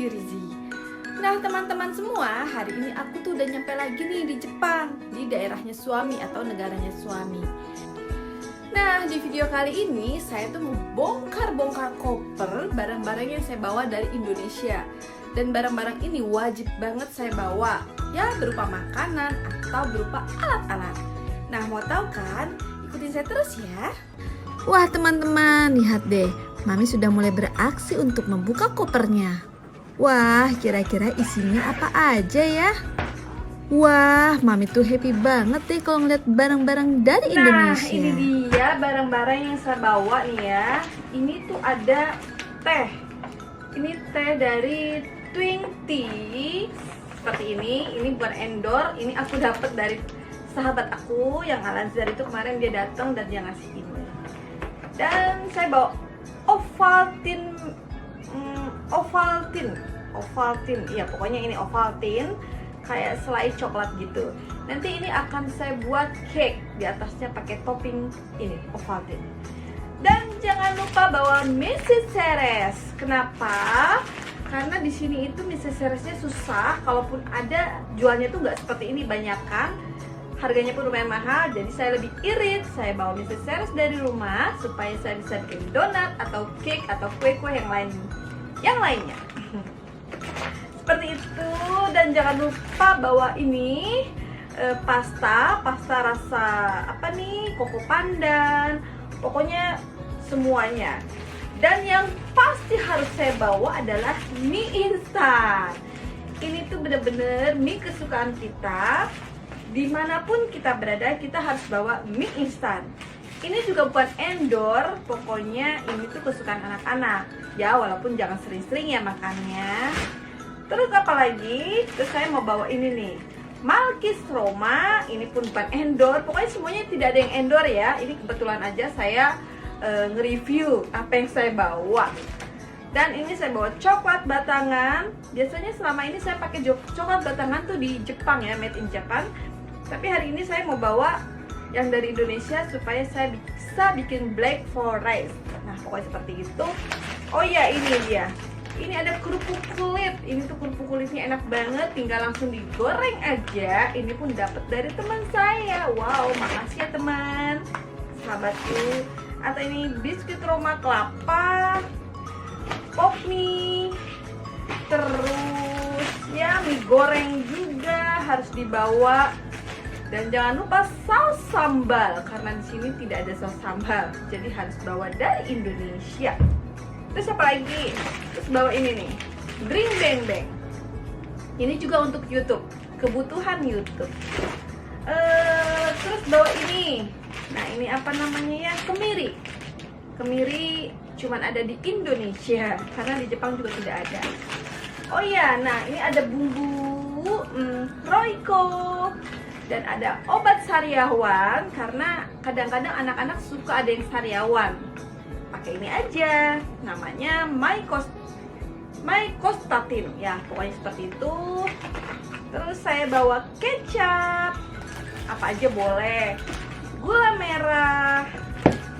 Rizzy. Nah teman-teman semua, hari ini aku tuh udah nyampe lagi nih di Jepang, di daerahnya suami atau negaranya suami. Nah di video kali ini saya tuh mau bongkar-bongkar koper barang-barang yang saya bawa dari Indonesia. Dan barang-barang ini wajib banget saya bawa, ya berupa makanan atau berupa alat-alat. Nah mau tahu kan? Ikutin saya terus ya. Wah teman-teman, lihat deh, Mami sudah mulai beraksi untuk membuka kopernya. Wah, kira-kira isinya apa aja ya? Wah, Mami tuh happy banget deh kalau ngeliat barang-barang dari Indonesia. Nah, ini dia barang-barang yang saya bawa nih ya. Ini tuh ada teh. Ini teh dari Twing Tea. Seperti ini bukan endor. Ini aku dapat dari sahabat aku yang Al-Azhar itu kemarin dia datang dan dia ngasih ini. Dan saya bawa Ovaltine, ya pokoknya ini Ovaltine, kayak selai coklat gitu. Nanti ini akan saya buat cake, di atasnya pakai topping ini Ovaltine. Dan jangan lupa bawa Mrs. Ceres. Kenapa? Karena di sini itu Mrs. Ceresnya susah, kalaupun ada jualnya tuh nggak seperti ini banyakan. Harganya pun lumayan mahal, jadi saya lebih irit. Saya bawa Mrs. Ceres dari rumah supaya saya bisa bikin donat atau cake atau kue-kue yang lainnya. Seperti itu. Dan jangan lupa bawa ini pasta rasa apa nih, koko pandan, pokoknya semuanya. Dan yang pasti harus saya bawa adalah mie instan. Ini tuh bener-bener mie kesukaan kita. Dimanapun kita berada, kita harus bawa mie instan. Ini juga bukan endor, pokoknya ini tuh kesukaan anak-anak. Ya, walaupun jangan sering-sering ya makannya. Terus apa lagi? Terus saya mau bawa ini nih, Malkis Roma. Ini pun bukan endor, pokoknya semuanya tidak ada yang endor ya. Ini kebetulan aja saya nge-review apa yang saya bawa. Dan ini saya bawa coklat batangan. Biasanya selama ini saya pakai coklat batangan tuh di Jepang ya, made in Japan. Tapi hari ini saya mau bawa yang dari Indonesia supaya saya bisa bikin black forest. Nah pokoknya seperti itu. Oh ya, ini dia. Ini ada kerupuk kulit. Ini tuh kerupuk kulitnya enak banget, tinggal langsung digoreng aja. Ini pun dapat dari teman saya. Wow, makasih ya teman, sahabatku. Atau ini biskuit Roma kelapa, pop mie, terus ya mie goreng juga harus dibawa. Dan jangan lupa saus sambal, karena di sini tidak ada saus sambal, jadi harus bawa dari Indonesia. Terus apa lagi? Terus bawa ini nih, Drink Bang Bang. Ini juga untuk YouTube, kebutuhan YouTube. Terus bawa ini. Nah ini apa namanya ya? Kemiri. Kemiri cuman ada di Indonesia, karena di Jepang juga tidak ada. Oh iya, nah ini ada bumbu Royco. Dan ada obat sariawan, karena kadang-kadang anak-anak suka ada yang sariawan. Pakai ini aja, namanya Mycostatin. Ya, pokoknya seperti itu. Terus saya bawa kecap, apa aja boleh. Gula merah.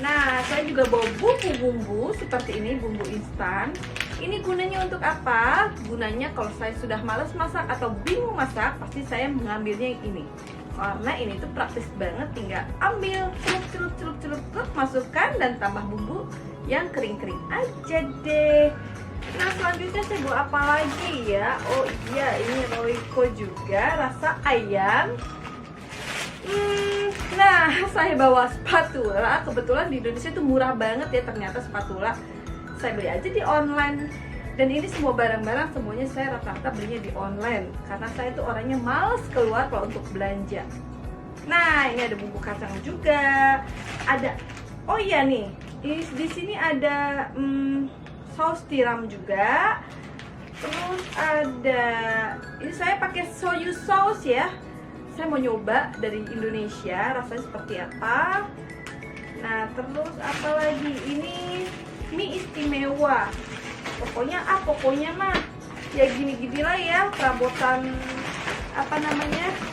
Nah, saya juga bawa bumbu-bumbu seperti ini, bumbu instan. Ini gunanya untuk apa? Gunanya kalau saya sudah malas masak atau bingung masak, pasti saya mengambilnya yang ini. Karena ini tuh praktis banget, tinggal ambil, celup, masukkan dan tambah bumbu yang kering-kering aja deh. Nah selanjutnya saya bawa apa lagi ya? Oh iya, ini Royco juga, rasa ayam. Nah saya bawa spatula, kebetulan di Indonesia itu murah banget ya ternyata spatula. Saya beli aja di online. Dan ini semua barang-barang semuanya saya rata-rata belinya di online, karena saya tuh orangnya males keluar kalau untuk belanja. Nah ini ada bumbu kacang juga. Ada, oh iya nih, di sini ada saus tiram juga. Terus ada, ini saya pakai soyu sauce ya. Saya mau nyoba dari Indonesia, rasanya seperti apa. Nah terus apa lagi? Ini mie istimewa. Pokoknya mah ya gini-gini lah ya, perabotan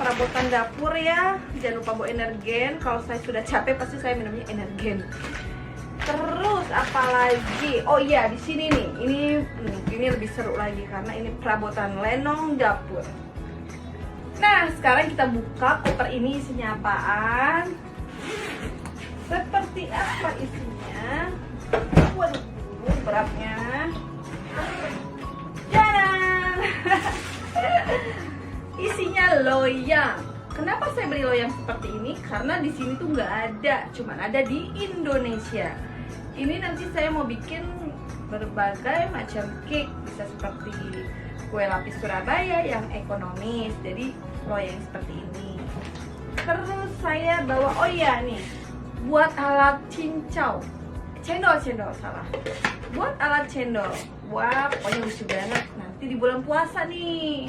perabotan dapur ya. Jangan lupa bawa energen. Kalau saya sudah capek pasti saya minumnya energen. Terus apalagi? Oh iya, di sini nih. Ini lebih seru lagi karena ini perabotan lenong dapur. Nah, sekarang kita buka koper ini, isinya apaan? Seperti apa isinya? Waduh, beratnya. Jangan. Isinya loyang. Kenapa saya beli loyang seperti ini? Karena di sini tuh nggak ada, cuman ada di Indonesia. Ini nanti saya mau bikin berbagai macam cake, bisa seperti kue lapis Surabaya yang ekonomis, jadi loyang seperti ini. Terus saya bawa, oh iya nih, buat alat cincau, cendol salah. Buat alat cendol, wah pokoknya lucu banget. Nanti di bulan puasa nih.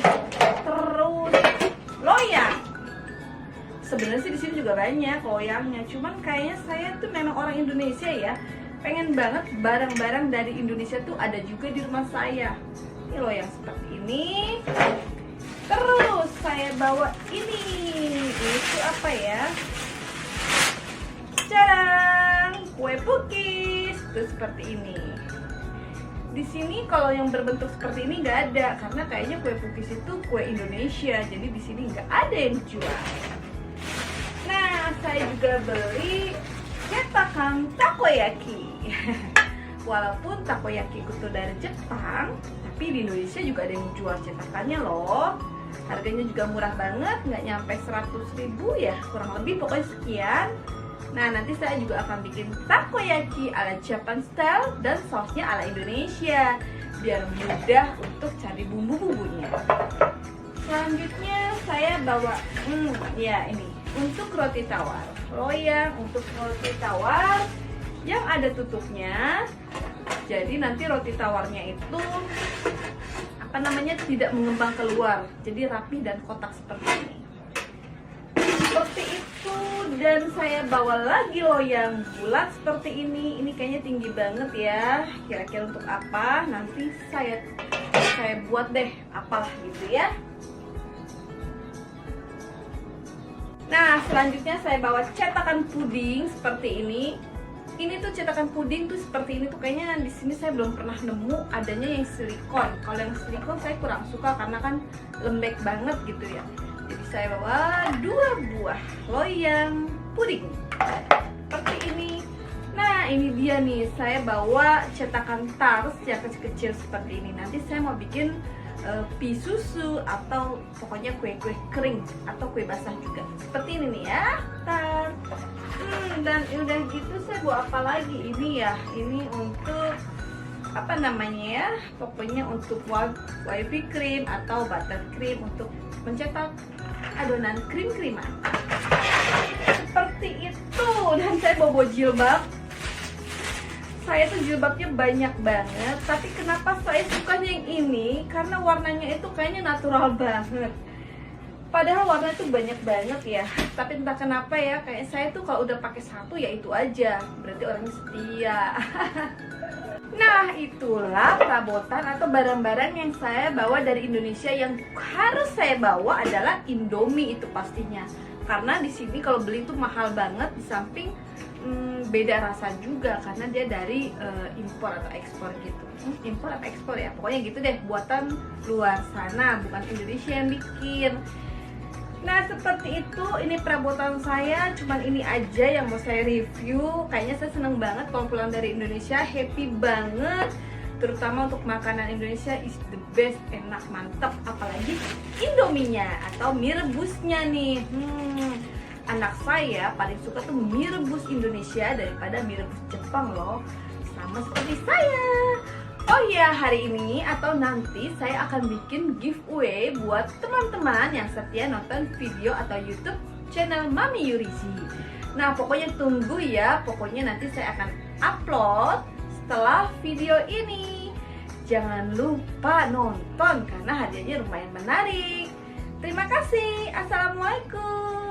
Terus loyang. Sebenarnya sih di sini juga banyak loyangnya, cuman kayaknya saya tuh memang orang Indonesia ya. Pengen banget barang-barang dari Indonesia tuh ada juga di rumah saya. Ini loyang seperti ini. Terus saya bawa ini. Itu apa ya? Jarang kue pukis. Tuh seperti ini. Di sini kalau yang berbentuk seperti ini nggak ada, karena kayaknya kue pukis itu kue Indonesia. Jadi di sini nggak ada yang jual. Nah, saya juga beli cetakan takoyaki. Walaupun takoyaki itu dari Jepang, tapi di Indonesia juga ada yang jual cetakannya loh. Harganya juga murah banget, nggak nyampe 100.000 ya, kurang lebih pokoknya sekian. Nah, nanti saya juga akan bikin takoyaki ala Japan style dan sausnya ala Indonesia, biar mudah untuk cari bumbu-bumbunya. Selanjutnya saya bawa, ya ini, untuk roti tawar. Loyang untuk roti tawar yang ada tutupnya. Jadi nanti roti tawarnya itu tidak mengembang keluar, jadi rapi dan kotak seperti ini. Seperti itu. Dan saya bawa lagi loyang bulat seperti ini. Ini kayaknya tinggi banget ya. Kira-kira untuk apa? Nanti saya buat deh, apalah gitu ya. Nah, selanjutnya saya bawa cetakan puding seperti ini. Ini tuh cetakan puding tuh seperti ini tuh kayaknya di sini saya belum pernah nemu adanya yang silikon. Kalau yang silikon saya kurang suka karena kan lembek banget gitu ya. Jadi saya bawa 2 buah loyang puding seperti ini. Nah, ini dia nih, saya bawa cetakan tars yang kecil-kecil seperti ini. Nanti saya mau bikin pi susu atau pokoknya kue-kue kering atau kue basah juga seperti ini nih ya. Dan udah gitu saya bawa apa lagi ini ya, ini untuk apa namanya ya, pokoknya untuk whipping cream atau buttercream untuk mencetak adonan krim-kriman seperti itu. Dan saya bawa jilbab. Saya tuh jilbabnya banyak banget, tapi kenapa saya sukanya yang ini? Karena warnanya itu kayaknya natural banget. Padahal warna itu banyak banget ya, tapi entah kenapa ya, kayak saya tuh kalau udah pakai satu ya itu aja, berarti orangnya setia. Nah, itulah perabotan atau barang-barang yang saya bawa dari Indonesia. Yang harus saya bawa adalah Indomie itu pastinya, karena di sini kalau beli itu mahal banget, di samping beda rasa juga karena dia dari impor atau ekspor gitu. Impor atau ekspor ya, pokoknya gitu deh, buatan luar sana, bukan Indonesia yang bikin. Nah, seperti itu, ini perabotan saya, cuman ini aja yang mau saya review. Kayaknya saya seneng banget kalau pulang dari Indonesia, happy banget. Terutama untuk makanan Indonesia is the best, enak, mantep. Apalagi Indominya atau mie rebusnya nih. Anak saya paling suka tuh mie rebus Indonesia daripada mie rebus Jepang loh. Sama seperti saya. Oh ya, hari ini atau nanti saya akan bikin giveaway buat teman-teman yang setia nonton video atau YouTube channel Mami Yurizi. Nah, pokoknya tunggu ya. Pokoknya nanti saya akan upload setelah video ini. Jangan lupa nonton karena hadiahnya lumayan menarik. Terima kasih. Assalamualaikum.